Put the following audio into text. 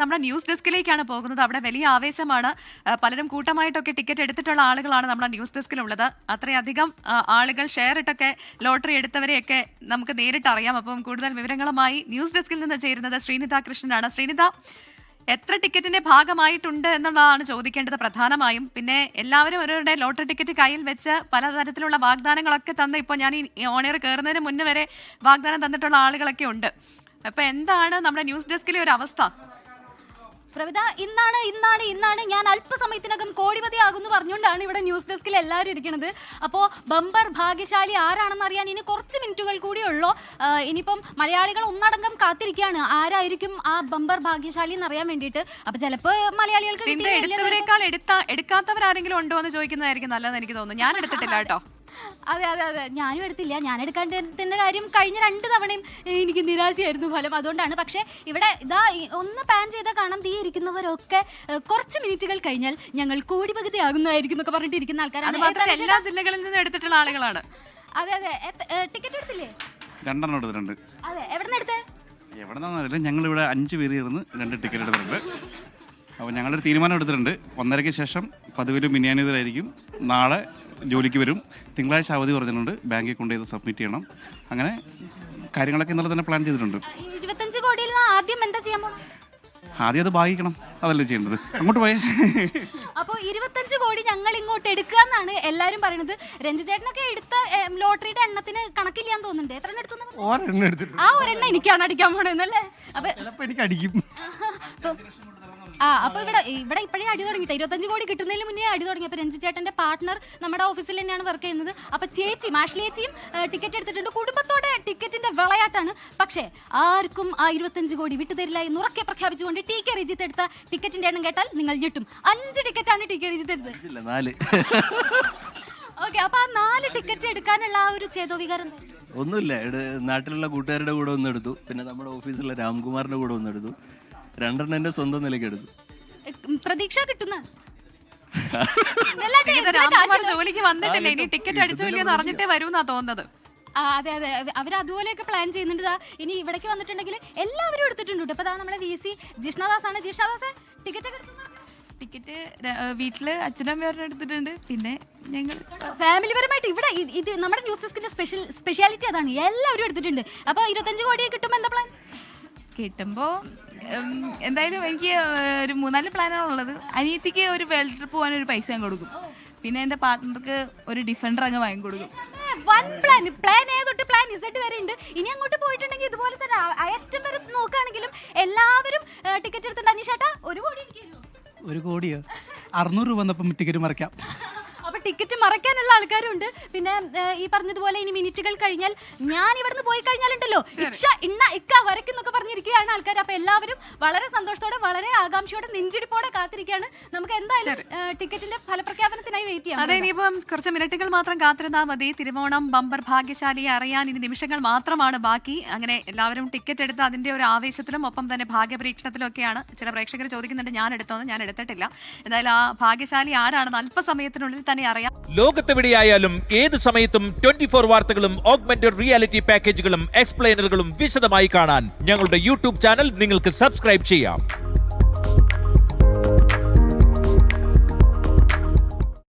നമ്മുടെ ന്യൂസ് ഡെസ്കിലേക്കാണ് പോകുന്നത്. അവിടെ വലിയ ആവേശമാണ്. പലരും കൂട്ടമായിട്ടൊക്കെ ടിക്കറ്റ് എടുത്തിട്ടുള്ള ആളുകളാണ് നമ്മുടെ ന്യൂസ് ഡെസ്കിലുള്ളത്. അത്രയധികം ആളുകൾ ഷെയർ ഇട്ടൊക്കെ ലോട്ടറി എടുത്തവരെയൊക്കെ നമുക്ക് നേരിട്ട് അറിയാം. അപ്പം കൂടുതൽ വിവരങ്ങളുമായി ന്യൂസ് ഡെസ്കിൽ നിന്ന് ചേരുന്നത് ശ്രീനിത കൃഷ്ണനാണ്. ശ്രീനിത, എത്ര ടിക്കറ്റിന്റെ ഭാഗമായിട്ടുണ്ട് എന്നുള്ളതാണ് ചോദിക്കേണ്ടത് പ്രധാനമായും. പിന്നെ എല്ലാവരും അവരുടെ ലോട്ടറി ടിക്കറ്റ് കയ്യിൽ വെച്ച് പലതരത്തിലുള്ള വാഗ്ദാനങ്ങളൊക്കെ തന്ന് ഇപ്പോൾ ഞാൻ ഈ ഓണിയർ കയറുന്നതിന് മുന്നേ വരെ വാഗ്ദാനം തന്നിട്ടുള്ള ആളുകളൊക്കെ ഉണ്ട്. അപ്പൊ എന്താണ് നമ്മുടെ ന്യൂസ് ഡെസ്കിലെ ഒരു അവസ്ഥ? പ്രവിത, ഇന്നാണ് ഞാൻ അല്പസമയത്തിനകം കോടിപതിയാകുന്നു പറഞ്ഞുകൊണ്ടാണ് ഇവിടെ ന്യൂസ് ഡെസ്കിൽ എല്ലാവരും ഇരിക്കുന്നത്. അപ്പോൾ ബമ്പർ ഭാഗ്യശാലി ആരാണെന്ന് അറിയാൻ ഇനി കുറച്ച് മിനിറ്റുകൾ കൂടി ഉള്ളൂ. ഇനിയിപ്പം മലയാളികൾ ഒന്നടങ്കം കാത്തിരിക്കുകയാണ് ആരായിരിക്കും ആ ബമ്പർ ഭാഗ്യശാലി എന്ന് അറിയാൻ വേണ്ടിയിട്ട്. അപ്പൊ ചിലപ്പോൾ മലയാളികൾക്ക് എടുത്തവരെക്കാൾ എടുക്കാത്തവരാരെങ്കിലും ഉണ്ടോ എന്ന് ചോദിക്കുന്നതായിരിക്കും നല്ലതെന്ന് എനിക്ക് തോന്നുന്നു. ഞാൻ എടുത്തിട്ടില്ല കേട്ടോ. അതെ, ഞാനും എടുത്തില്ല. ഞാൻ എടുക്കാൻ്റെ കാര്യം കഴിഞ്ഞ 2 തവണയും എനിക്ക് നിരാശയായിരുന്നു ഫലം. അതുകൊണ്ടാണ്. പക്ഷേ ഇവിടെ ഇതാ ഒന്ന് പാൻ ചെയ്താൽ കാണാം, തീ ഇരിക്കുന്നവരൊക്കെ കുറച്ച് മിനിറ്റുകൾ കഴിഞ്ഞാൽ ഞങ്ങൾ കോടിപതിയാകുന്നതായിരിക്കും എന്നൊക്കെ പറഞ്ഞിട്ട് ഇരിക്കുന്ന ആൾക്കാരാണ്. എല്ലാ ജില്ലകളിൽ നിന്ന് എടുത്തിട്ടുള്ള ആളുകളാണ്. അതെ, ടിക്കറ്റ് എടുത്തില്ലേ? 2 എടുത്തിട്ടുണ്ട്. അതെ, എവിടെ നിന്ന് എവിടെന്നറിയില്ല. ഞങ്ങളിവിടെ 5 പേര് ചേർന്ന് 2 ടിക്കറ്റ് എടുത്തിട്ടുണ്ട്. അപ്പോൾ ഞങ്ങളൊരു തീരുമാനം എടുത്തിട്ടുണ്ട്. 1:30-ക്ക് ശേഷം പതിവിലും മിനിയാനിതരായിരിക്കും. നാളെ ജോലിക്ക് വരും. തിങ്കളാഴ്ച അവധി പറഞ്ഞിട്ടുണ്ട്. ബാങ്കിൽ കൊണ്ടുപോയി സബ്മിറ്റ് ചെയ്യണം. അങ്ങനെ കാര്യങ്ങളൊക്കെ ഇന്നലെ തന്നെ പ്ലാൻ ചെയ്തിട്ടുണ്ട്. 25 കോടിയിൽ ആദ്യം എന്താ ചെയ്യാൻ പോകുന്നത്? ആദ്യം അത് ഭാഗിക്കണം, അതല്ലേ ചെയ്യേണ്ടത്. അങ്ങോട്ട് പോയേ. അപ്പോൾ 25 കോടി ഞങ്ങൾ ഇങ്ങോട്ട് എടുക്കുക എന്നാണ് എല്ലാവരും പറയുന്നത്. രഞ്ജു ചേട്ടനൊക്കെ എടുത്ത ലോട്ടറിയുടെ എണ്ണത്തിന് കണക്കില്ലാന്ന് തോന്നുന്നുണ്ട്. എത്ര എണ്ണം എടുത്തു? ആ ഒരെണ്ണം എനിക്കാണ് അടിക്കാൻ പോണെന്നല്ലേ? അപ്പൊ എനിക്ക് അടിക്കും. അപ്പൊ ഇവിടെ ഇപ്പോഴേ അടി തുടങ്ങിയിട്ട് 25 കോടി കിട്ടുന്നതിന് മുന്നേ അടി തുടങ്ങി. അപ്പൊ രഞ്ജു ചേട്ടന്റെ പാർട്ട്ണർ നമ്മുടെ ഓഫീസിൽ തന്നെയാണ് വർക്ക് ചെയ്യുന്നത്. അപ്പൊ മാഷ്ലേച്ചിയും ടിക്കറ്റ് എടുത്തിട്ടുണ്ട്. കുടുംബത്തോടെ ടിക്കറ്റിന്റെ വിളയാട്ടാണ്. പക്ഷേ ആർക്കും ആ 25 കോടി വിട്ടുതരില്ല എന്ന് ഉറക്കെ പ്രഖ്യാപിച്ചുകൊണ്ട് ടി കെ റിജിത്ത് എടുത്ത ടിക്കറ്റിന്റെ എണ്ണം കേട്ടാൽ നിങ്ങൾ ഞെട്ടും. 5 ടിക്കറ്റാണ് ടി കെ റിജിത്ത് എടുത്തത്. 4. ഓക്കെ, അപ്പൊ ആ 4 ടിക്കറ്റ് എടുക്കാനുള്ള ആ ഒരു ചേതോവികാരം ഒന്നുമില്ല. നാട്ടിലുള്ള കൂട്ടുകാരുടെ കൂടെ ഒന്നെടുത്തു. പിന്നെ നമ്മുടെ ഓഫീസിലുള്ള രാംകുമാറിന്റെ കൂടെ ഒന്നെടുത്തു. 2 എന്റെ സ്വന്തം നിലയ്ക്ക് എടുത്തു. പ്രതീക്ഷ കിട്ടുന്ന ജോലിക്ക് വന്നിട്ടില്ല. ഇനി ടിക്കറ്റ് അടിച്ചോ ഇല്ലെന്ന് അറിഞ്ഞിട്ടേ വരൂന്നാ തോന്നുന്നത്. അതെ, അവർ അതുപോലെയൊക്കെ പ്ലാൻ ചെയ്യുന്നുണ്ട്. ഇനി ഇവിടേക്ക് വന്നിട്ടുണ്ടെങ്കിൽ എല്ലാവരും എടുത്തിട്ടുണ്ട്. ഇപ്പൊ നമ്മുടെ VC ജിഷ്ണദാസ് ആണ്. ജിഷ്ണദാസ് ടിക്കറ്റ് വീട്ടില് അച്ഛനമ്മയോടെ എടുത്തിട്ടുണ്ട്. പിന്നെ ഞങ്ങൾ ഫാമിലി പരമായിട്ട് ഇവിടെ ഇത് നമ്മുടെ ന്യൂസ് ഡെസ്കിന്റെ സ്പെഷ്യാലിറ്റി അതാണ്. എല്ലാവരും എടുത്തിട്ടുണ്ട്. അപ്പൊ 25 കോടി കിട്ടുമ്പോ എന്താ പ്ലാൻ? കിട്ടുമ്പോ എന്തായാലും എനിക്ക് ഒരു 4 പ്ലാനാണ് ഉള്ളത്. അനിയത്തിക്ക് ഒരു വേൾഡ് ട്രിപ്പ് പോകാൻ ഒരു പൈസ ഞാൻ കൊടുക്കും. പിന്നെ എന്റെ പാർട്ട്ണർക്ക് ഒരു ഡിഫൻഡർ അങ്ങ് വാങ്ങി കൊടുക്കും. പ്ലാൻ A തൊട്ട് പ്ലാൻ Z വരെ ഉണ്ട്. ഇനി അങ്ങോട്ട് പോയിട്ടുണ്ടെങ്കിൽ ഇതുപോലെ തന്നെ അയറ്റം വരെ നോക്കുകയാണെങ്കിലും എല്ലാവരും ടിക്കറ്റ് എടുത്തിട്ടുണ്ട്. അനീഷേട്ടാ 1 കോടി എനിക്ക് തരുമോ? 1 കോടിയോ? 600 രൂപ വന്നപ്പം ടിക്കറ്റ് മറിക്കാം. അപ്പൊ ടിക്കറ്റ് മറയ്ക്കാനുള്ള ആൾക്കാരുണ്ട്. പിന്നെ ഈ പറഞ്ഞതുപോലെ ഇനി മിനിറ്റുകൾ കഴിഞ്ഞാൽ ഞാൻ ഇവിടുന്ന് പോയി കഴിഞ്ഞാലുണ്ടല്ലോ വരയ്ക്കുന്നൊക്കെ പറഞ്ഞിരിക്കുകയാണ് ആൾക്കാർ. അപ്പൊ എല്ലാവരും വളരെ സന്തോഷത്തോടെ വളരെ ആകാംക്ഷയോടെ നെഞ്ചിടിപ്പോടെ കാത്തിരിക്കുകയാണ്. നമുക്ക് എന്തായാലും ടിക്കറ്റിന്റെ ഫലപ്രഖ്യാപനത്തിനായി വെയിറ്റ് ചെയ്യാം. അതെ, ഇനിയിപ്പം കുറച്ച് മിനിറ്റുകൾ മാത്രം കാത്തിരുന്നാൽ മതി. തിരുവോണം ബമ്പർ ഭാഗ്യശാലിയെ അറിയാൻ ഇനി നിമിഷങ്ങൾ മാത്രമാണ് ബാക്കി. അങ്ങനെ എല്ലാവരും ടിക്കറ്റ് എടുത്ത് അതിന്റെ ഒരു ആവേശത്തിലും ഒപ്പം തന്നെ ഭാഗ്യപരീക്ഷണത്തിലും ഒക്കെയാണ്. ചില പ്രേക്ഷകർ ചോദിക്കുന്നുണ്ട് ഞാൻ എടുത്തോന്ന്. ഞാൻ എടുത്തിട്ടില്ല. എന്തായാലും ആ ഭാഗ്യശാലി ആരാണെന്ന് അല്പസമയത്തിനുള്ളിൽ തന്നെ അറിയാം. ലോകത്തെവിടെയായാലും ഏത് സമയത്തും 24 വാർത്തകളും ഓഗ്മെന്റഡ് റിയാലിറ്റി പാക്കേജുകളും എക്സ്പ്ലെയിനറുകളും വിശദമായി കാണാൻ ഞങ്ങളുടെ യൂട്യൂബ് ചാനൽ നിങ്ങൾക്ക് സബ്സ്ക്രൈബ് ചെയ്യാം.